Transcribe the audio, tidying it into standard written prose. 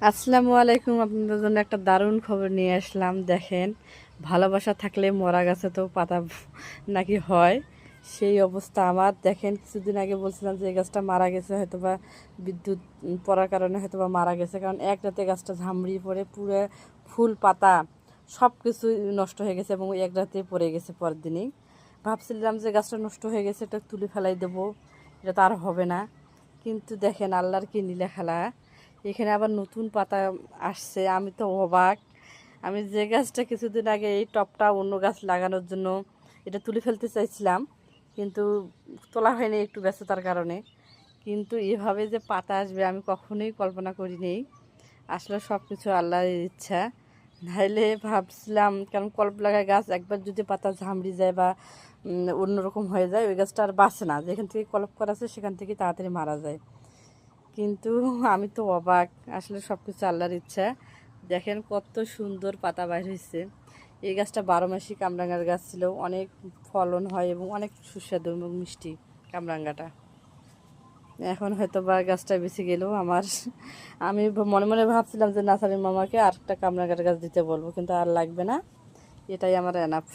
আসসালামু আলাইকুম। আপনাদের জন্য একটা দারুণ খবর নিয়ে আসলাম। দেখেন, ভালোবাসা থাকলে মরা গাছে তো পাতা নাকি হয়, সেই অবস্থা আমার। দেখেন, কিছুদিন আগে বলছিলাম যে এই গাছটা মারা গেছে, হয়তো বা বিদ্যুৎ পড়ার কারণে হয়তো বা মারা গেছে, কারণ এক রাতে গাছটা ঝামড়িয়ে পড়ে পুরো ফুল পাতা সব কিছু নষ্ট হয়ে গেছে এবং এক রাতে পড়ে গেছে। পরের দিনই ভাবছিলাম যে গাছটা নষ্ট হয়ে গেছে, এটা তুলে ফেলাই দেবো, এটা তো আর হবে না। কিন্তু দেখেন আল্লাহর কি নীলা খেলা, এখানে আবার নতুন পাতা আসছে। আমি তো অবাক। আমি যে গাছটা কিছুদিন আগে এই টবটা অন্য গাছ লাগানোর জন্য এটা তুলে ফেলতে চাইছিলাম, কিন্তু তোলা হয়নি একটু ব্যস্ততার কারণে। কিন্তু এভাবে যে পাতা আসবে আমি কখনোই কল্পনা করিনি। আসলে সব কিছু আল্লাহর ইচ্ছা। নাইলে ভাবছিলাম, কারণ কল্প লাগা গাছ একবার যদি পাতা ঝামড়ি যায় বা অন্যরকম হয়ে যায়, ওই গাছটা আর বাঁচে না। যেখান থেকে কলপ করা আছে সেখান থেকে তাড়াতাড়ি মারা যায়। কিন্তু আমি তো অবাক। আসলে সব কিছু আল্লাহর ইচ্ছা। দেখেন কত সুন্দর পাতা বাইর হয়েছে। এই গাছটা 12 মাসই কামরাঙ্গার গাছ ছিল, অনেক ফলন হয় এবং অনেক সুস্বাদু এবং মিষ্টি কামরাঙ্গাটা। এখন হয়তো বা গাছটা বেঁচে গেলেও আমার, আমি মনে মনে ভাবছিলাম যে নাসারির মামাকে আর একটা কামরাঙ্গার গাছ দিতে বলবো, কিন্তু আর লাগবে না, এটাই আমার এনাফ।